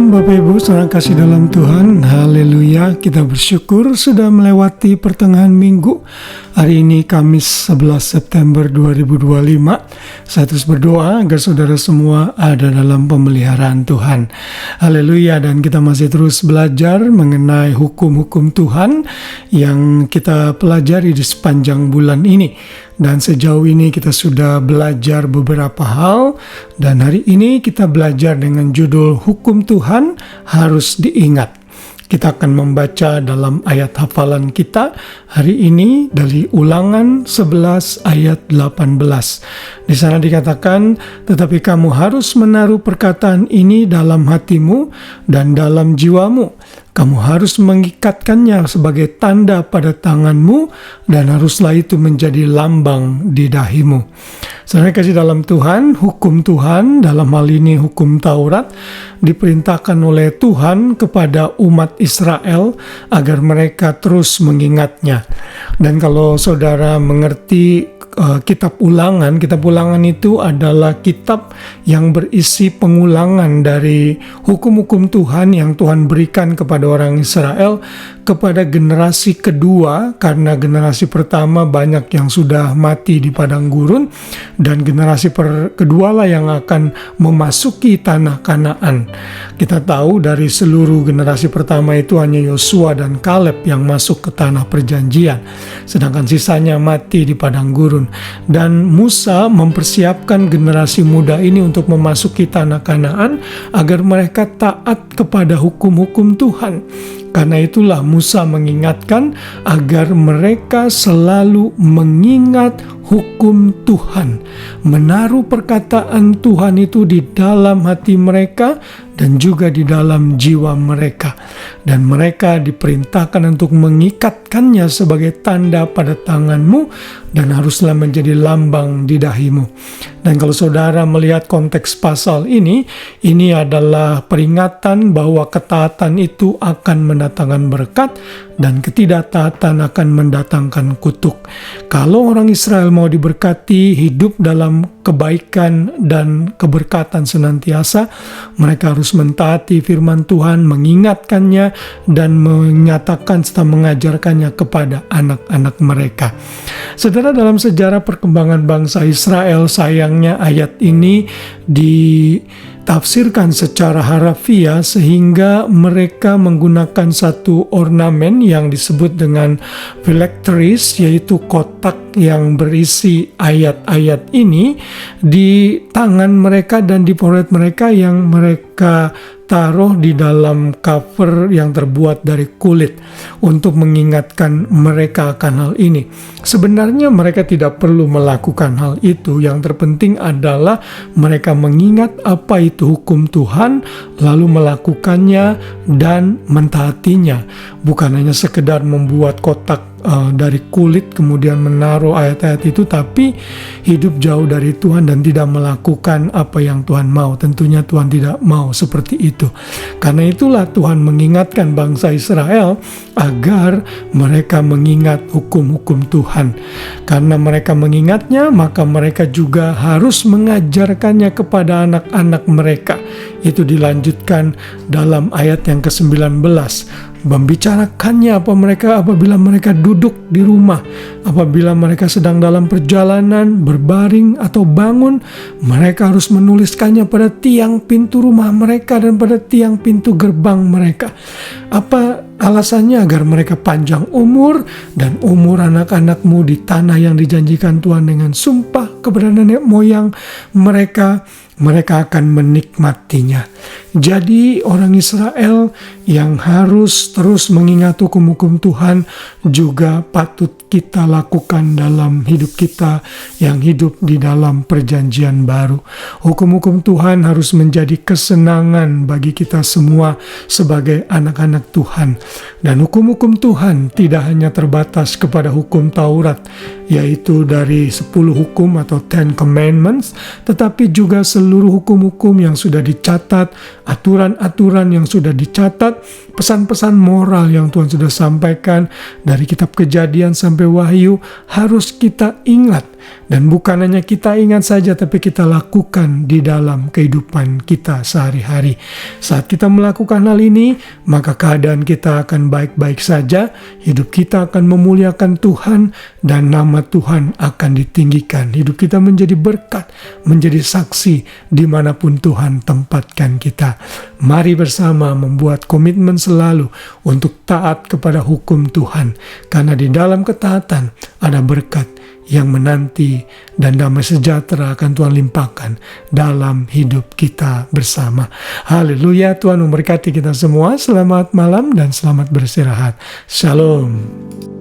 Shalom Bapak Ibu, saudara kasih dalam Tuhan. Haleluya, kita bersyukur sudah melewati pertengahan minggu. Hari ini Kamis 11 September 2025. Saya terus berdoa agar saudara semua ada dalam pemeliharaan Tuhan. Haleluya, dan kita masih terus belajar mengenai hukum-hukum Tuhan yang kita pelajari di sepanjang bulan ini. Dan sejauh ini kita sudah belajar beberapa hal, dan hari ini kita belajar dengan judul Hukum Tuhan Harus Diingat. Kita akan membaca dalam ayat hafalan kita hari ini dari Ulangan 11 ayat 18. Di sana dikatakan, tetapi kamu harus menaruh perkataan ini dalam hatimu dan dalam jiwamu. Kamu harus mengikatkannya sebagai tanda pada tanganmu, dan haruslah itu menjadi lambang di dahimu. Saudara kasih dalam Tuhan, hukum Tuhan, dalam hal ini hukum Taurat, diperintahkan oleh Tuhan kepada umat Israel agar mereka terus mengingatnya. Dan kalau saudara mengerti kitab Ulangan itu adalah kitab yang berisi pengulangan dari hukum-hukum Tuhan yang Tuhan berikan kepada orang Israel kepada generasi kedua, karena generasi pertama banyak yang sudah mati di padang gurun, dan generasi kedua lah yang akan memasuki tanah Kanaan. Kita tahu dari seluruh generasi pertama itu hanya Yosua dan Kaleb yang masuk ke tanah perjanjian, sedangkan sisanya mati di padang gurun. Dan Musa mempersiapkan generasi muda ini untuk memasuki tanah Kanaan agar mereka taat kepada hukum-hukum Tuhan. Karena itulah Musa mengingatkan agar mereka selalu mengingat hukum Tuhan, menaruh perkataan Tuhan itu di dalam hati mereka dan juga di dalam jiwa mereka. Dan mereka diperintahkan untuk mengikatkannya sebagai tanda pada tanganmu dan haruslah menjadi lambang di dahimu. Dan kalau saudara melihat konteks pasal ini adalah peringatan bahwa ketaatan itu akan mendatangkan berkat dan ketidaktaatan akan mendatangkan kutuk. Kalau orang Israel mau diberkati, hidup dalam kebaikan dan keberkatan senantiasa, mereka harus mentaati firman Tuhan, mengingatkannya, dan menyatakan serta mengajarkannya kepada anak-anak mereka. Saudara, dalam sejarah perkembangan bangsa Israel, sayangnya ayat ini ditafsirkan secara harafiah sehingga mereka menggunakan satu ornamen yang disebut dengan phylacteries, yaitu kotak yang berisi ayat-ayat ini di tangan mereka dan di forehead mereka, yang mereka taruh di dalam cover yang terbuat dari kulit untuk mengingatkan mereka akan hal ini. Sebenarnya mereka tidak perlu melakukan hal itu. Yang terpenting adalah mereka mengingat apa itu hukum Tuhan, lalu melakukannya dan mentaatinya. Bukan hanya sekedar membuat kotak dari kulit kemudian menaruh ayat-ayat itu, tapi hidup jauh dari Tuhan dan tidak melakukan apa yang Tuhan mau. Tentunya Tuhan tidak mau seperti itu. Karena itulah Tuhan mengingatkan bangsa Israel agar mereka mengingat hukum-hukum Tuhan. Karena mereka mengingatnya, maka mereka juga harus mengajarkannya kepada anak-anak mereka. Itu dilanjutkan dalam ayat yang ke-19. Membicarakannya apabila mereka duduk di rumah, apabila mereka sedang dalam perjalanan, berbaring atau bangun, mereka harus menuliskannya pada tiang pintu rumah mereka dan pada tiang pintu gerbang mereka. Apa alasannya? Agar mereka panjang umur dan umur anak-anakmu di tanah yang dijanjikan Tuhan dengan sumpah kepada nenek moyang mereka akan menikmatinya. Jadi orang Israel yang harus terus mengingat hukum-hukum Tuhan juga patut kita lakukan dalam hidup kita yang hidup di dalam perjanjian baru. Hukum-hukum Tuhan harus menjadi kesenangan bagi kita semua sebagai anak-anak Tuhan. Dan hukum-hukum Tuhan tidak hanya terbatas kepada hukum Taurat, yaitu dari 10 hukum atau 10 Commandments, tetapi juga seluruh hukum-hukum yang sudah dicatat, aturan-aturan yang sudah dicatat, pesan-pesan moral yang Tuhan sudah sampaikan dari kitab Kejadian sampai Wahyu harus kita ingat. Dan bukan hanya kita ingat saja, tapi kita lakukan di dalam kehidupan kita sehari-hari. Saat kita melakukan hal ini, maka keadaan kita akan baik-baik saja, hidup kita akan memuliakan Tuhan, dan nama Tuhan akan ditinggikan. Hidup kita menjadi berkat, menjadi saksi dimanapun Tuhan tempatkan kita. Mari bersama membuat komitmen selalu untuk taat kepada hukum Tuhan, karena di dalam ketaatan ada berkat yang menanti dan damai sejahtera akan Tuhan limpahkan dalam hidup kita bersama. Haleluya, Tuhan memberkati kita semua. Selamat malam dan selamat beristirahat. Shalom.